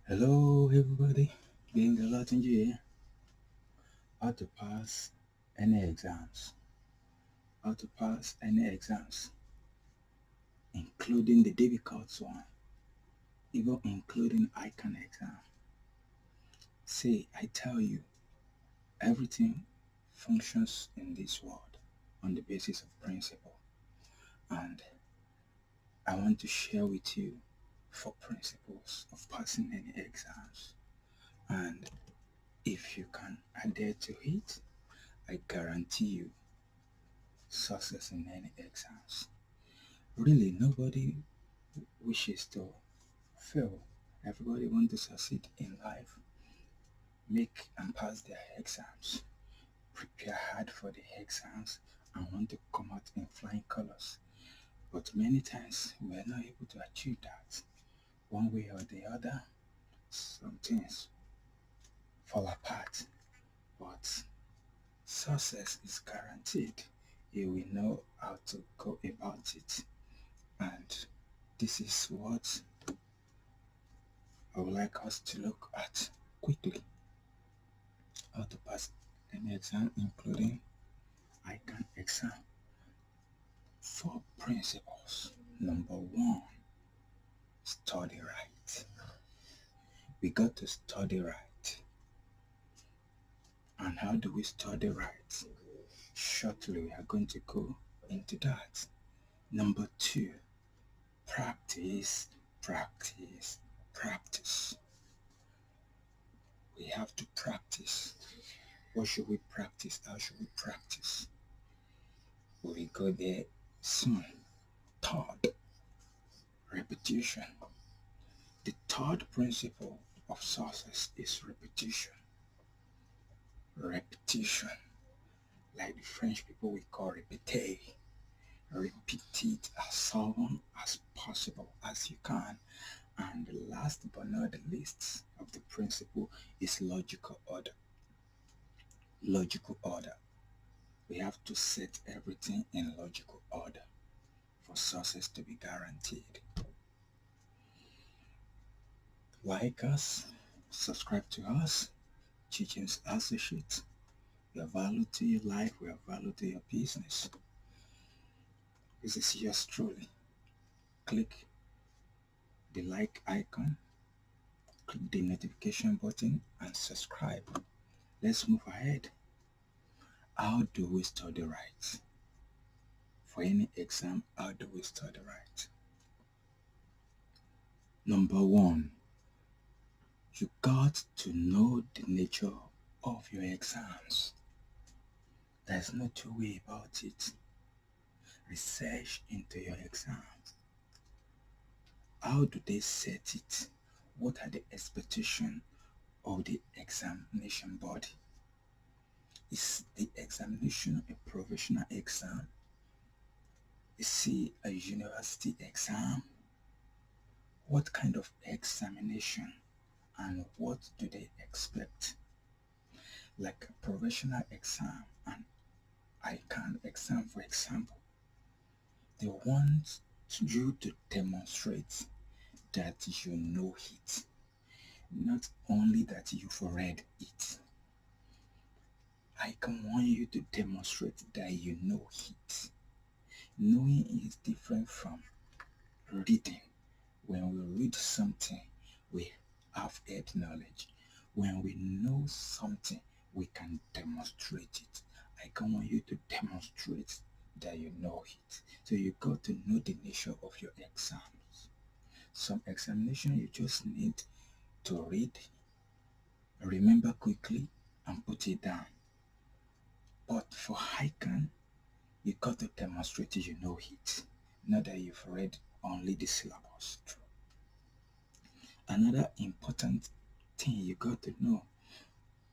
Hello, everybody. Being a lot in here. How to pass any exams. How to pass any exams, including the difficult one, even including Ican exam. See, I tell you, everything functions in this world on the basis of principle, and I want to share with you 4 principles of passing any exams. And if you can adhere to it, I guarantee you success in any exams. Really, nobody wishes to fail. Everybody wants to succeed in life, make and pass their exams, prepare hard for the exams, and want to come out in flying colors. But many times we are not able to achieve that. One way or the other, some things fall apart. But success is guaranteed if we know how to go about it. And this is what I would like us to look at quickly. How to pass any exam, including ICAN exam. 4 principles. Number 1, study right. We got to study right. And how do we study right? Shortly, we are going to go into that. Number 2, practice, practice, practice. We have to practice. What should we practice? How should we practice? We go there soon. Third, repetition. The third principle of success is repetition. Repetition. Like the French people we call répéter. Repeat it as often as possible as you can. And the last but not the least of the principle is logical order. Logical order. We have to set everything in logical order for success to be guaranteed. Like us, subscribe to us, Teachings Associates. We are value to your life, we are value to your business. This is yours truly. Click the like icon, click the notification button, and subscribe. Let's move ahead. How do we study right? For any exam, how do we study right? Number 1, you got to know the nature of your exams. There's no two way about it. Research into your exams. How do they set it? What are the expectations of the examination body? Is the examination a professional exam? Is it a university exam? What kind of examination and what do they expect? Like a professional exam and ICAM exam, for example, they want you to demonstrate that you know it, not only that you've read it. I can want you to demonstrate that you know it. Knowing is different from reading. When we read something, we have head knowledge. When we know something, we can demonstrate it. I can want you to demonstrate that you know it. So you got to know the nature of your exams. Some examination you just need to read, remember quickly, and put it down. But for ICAN, you got to demonstrate you know it, not that you've read only the syllabus. Another important thing you got to know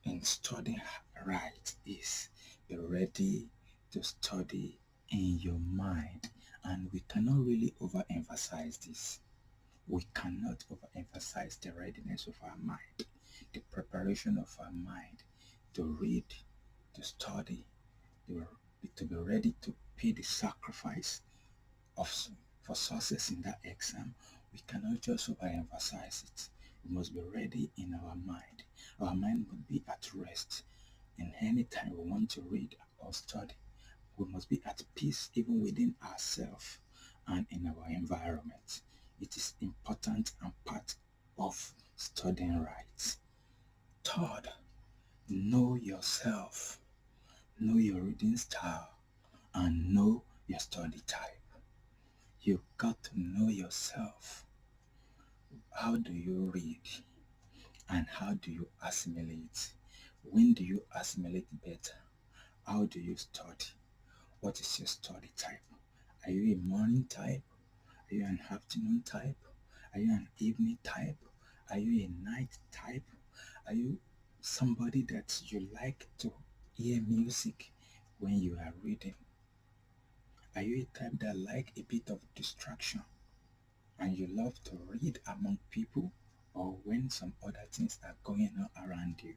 in studying right is be ready to study in your mind. And we cannot really overemphasize this. We cannot overemphasize the readiness of our mind, the preparation of our mind to read, to study, to be ready to pay the sacrifice of for success in that exam. We cannot just overemphasize it. We must be ready in our mind. Our mind must be at rest. And anytime we want to read or study, we must be at peace even within ourselves and in our environment. It is important and part of studying right. Third, know yourself, know your reading style, and know your study type. You've got to know yourself. How do you read and how do you assimilate? When do you assimilate better? How do you study? What is your study type? Are you a morning type? Are you an afternoon type? Are you an evening type? Are you a night type? Are you somebody that you like to hear music when you are reading? Are you a type that like a bit of distraction and you love to read among people or when some other things are going on around you?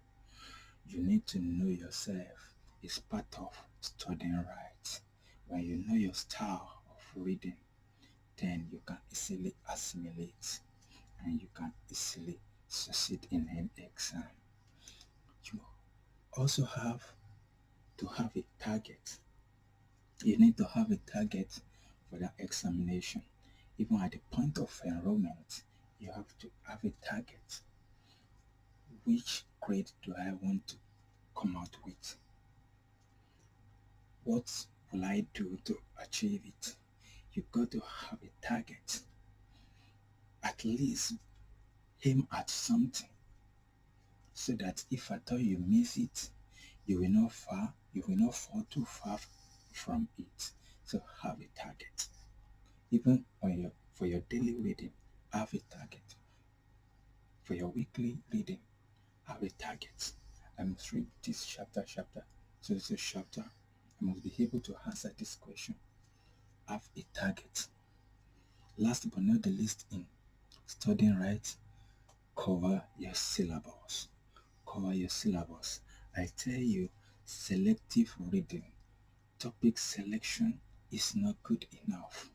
You need to know yourself. It's part of studying right. When you know your style of reading, then you can easily assimilate and you can easily succeed in an exam. You also have to have a target. You need to have a target for that examination. Even at the point of enrollment, you have to have a target. Which grade do I want to come out with? What will I do to achieve it? You've got to have a target. At least aim at something so that if at all you miss it, you will not fall too far from it. So have a target. Even for your daily reading, have a target. For your weekly reading, have a target. I must read this chapter. So this is chapter. I must be able to answer this question. Have a target. Last but not the least in studying right, cover your syllabus. Cover your syllabus. I tell you, selective reading, topic selection is not good enough.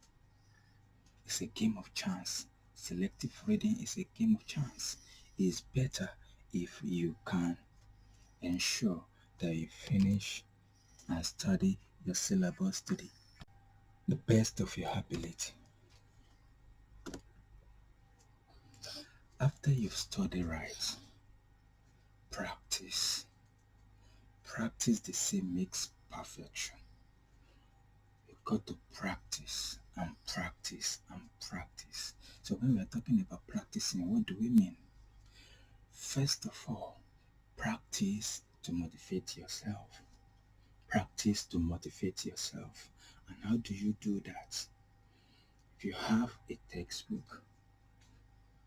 It's a game of chance. Selective reading is a game of chance. It's better if you can ensure that you finish and study your syllabus to the best of your ability. After you've studied right, practice. Practice, they say, makes perfection. You've got to practice and practice and practice. So when we're talking about practicing, what do we mean? First of all, practice to motivate yourself. Practice to motivate yourself. And how do you do that? If you have a textbook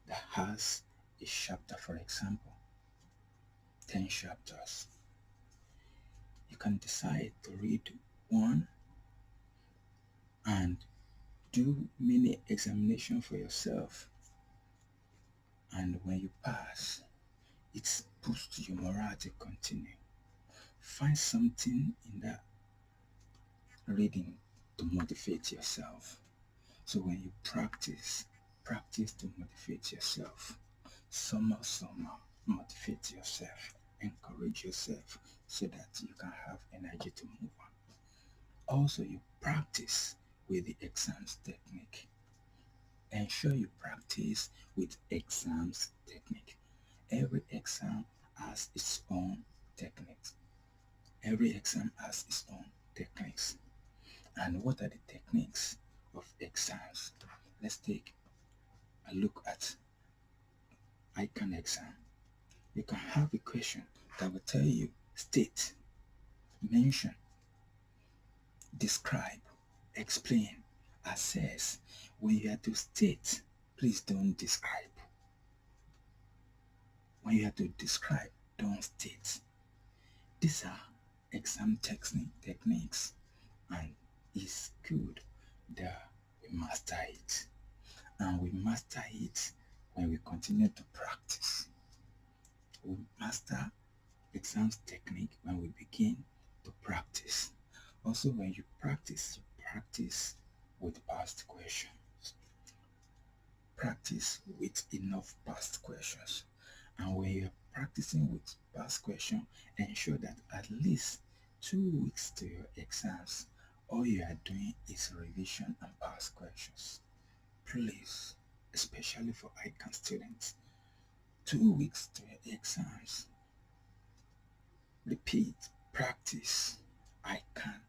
that has a chapter, for example, 10 chapters, you can decide to read one and do mini examination for yourself. And when you pass, it boosts your morale to continue. Find something in that reading to motivate yourself. So when you practice to motivate yourself. Summer, motivate yourself. Encourage yourself so that you can have energy to move on. Also, you practice with the exams technique. Ensure you practice with exams technique. Every exam has its own techniques. Every exam has its own techniques. And what are the techniques of exams? Let's take a look at Ican exam. You can have a question that will tell you state, mention, describe, explain, assess. When you have to state, please don't describe. When you have to describe, don't state. These are exam techniques, and it's good that we master it. And we master it when we continue to practice. We master exams technique when we begin to practice. Also, when you practice with past questions. Practice with enough past questions. practicing with past question, ensure that at least 2 weeks to your exams, all you are doing is revision and past questions. Please, especially for ICAN students, 2 weeks to your exams. Repeat, practice ICAN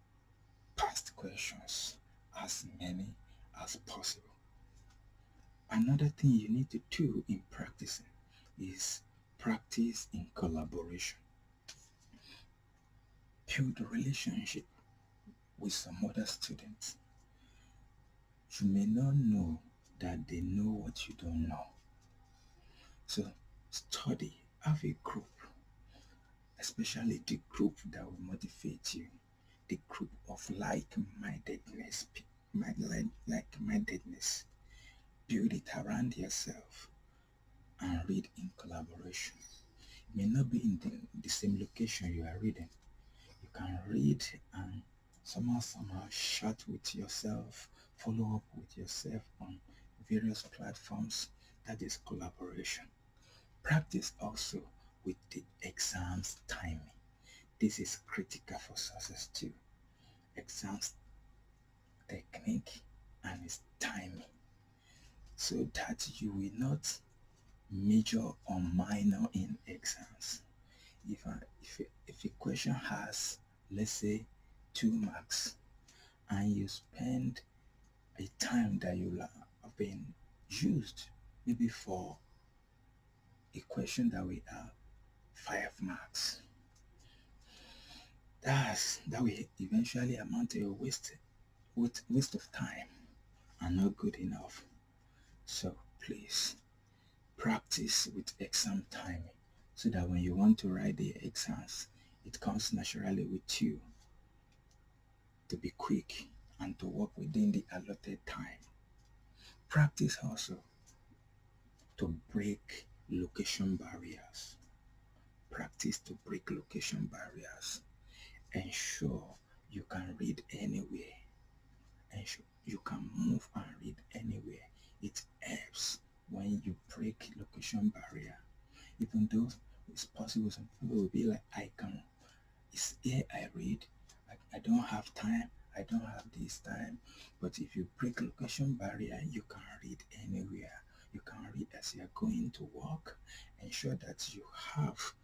past questions, as many as possible. Another thing you need to do in practicing is practice in collaboration. Build a relationship with some other students. You may not know that they know what you don't know. So study, have a group, especially the group that will motivate you, the group of like-mindedness. Build it around yourself and read in collaboration. It may not be in the same location you are reading. You can read and somehow chat with yourself, follow up with yourself on various platforms. That is collaboration. Practice also with the exams timing. This is critical for success too. Exams technique and its timing, so that you will not major or minor in exams. If a question has, let's say, 2 marks, and you spend a time that you have been used maybe for a question that will have 5 marks, that will eventually amount to a waste of time and not good enough. So please practice with exam timing, so that when you want to write the exams, it comes naturally with you to be quick and to work within the allotted time. Practice also to break location barriers. Practice to break location barriers. Ensure you can read anywhere. Ensure you can move and read anywhere. It helps when you break location barrier. Even though it's possible some people will be like, it's here I read. I don't have time. I don't have this time. But if you break location barrier, you can read anywhere. You can read as you are going to work. Ensure that you have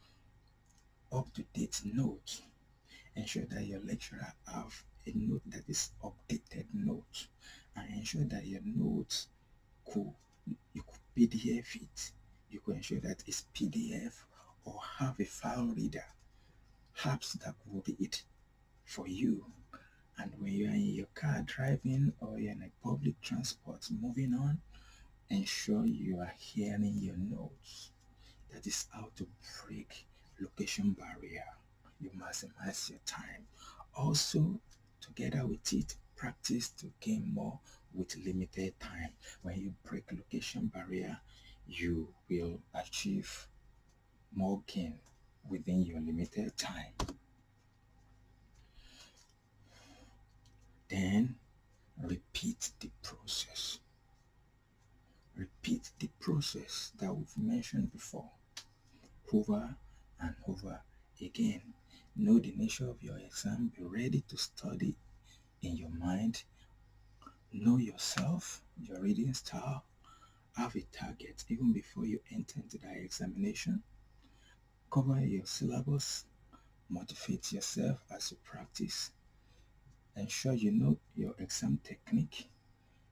up-to-date notes. Ensure that your lecturer have a note that is updated note. And ensure that your notes you could PDF it. You could ensure that it's PDF, or have a file reader, apps that will read for you. And when you are in your car driving, or you're in a public transport moving on, ensure you are hearing your notes. That is how to break location barrier. You maximize your time. Also, together with it, practice to gain more with limited time. When you break location barrier, you will achieve more gain within your limited time. Then repeat the process. Repeat the process that we've mentioned before, over and over again. Know the nature of your exam. Be ready to study in your mind. Know yourself, your reading style. Have a target even before you enter into that examination. Cover your syllabus. Motivate yourself as you practice. Ensure you know your exam technique.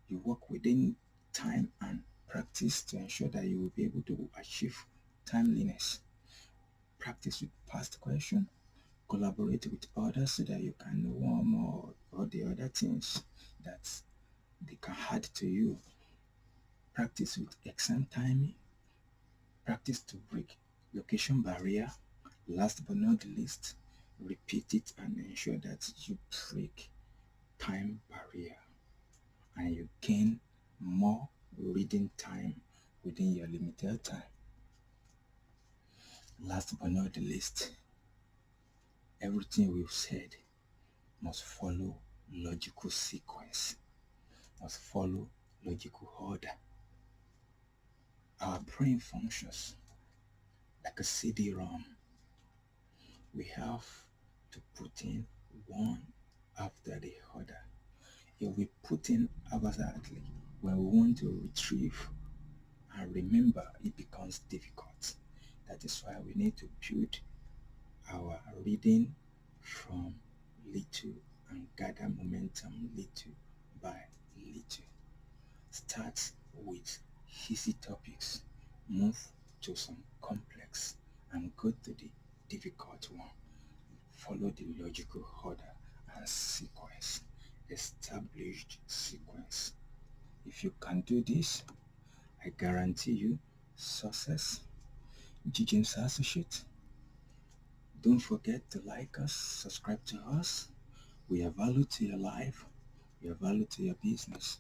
You work within time and practice to ensure that you will be able to achieve timeliness. Practice with past question. Collaborate with others so that you can know one more or the other things that they can add to you. Practice with exam timing. Practice to break location barrier. Last but not the least, repeat it and ensure that you break time barrier and you gain more reading time within your limited time. Last but not the least, everything we've said must follow logical sequence, must follow logical order. Our brain functions like a CD-ROM. We have to put in one after the other. If we put in haphazardly, when we want to retrieve and remember, it becomes difficult. That is why we need to build our reading from little and gather momentum little by little. Start with easy topics, move to some complex, and go to the difficult one. Follow the logical order and sequence, established sequence. If you can do this, I guarantee you success. James Associate, don't forget to like us, subscribe to us. We are value to your life, we are value to your business.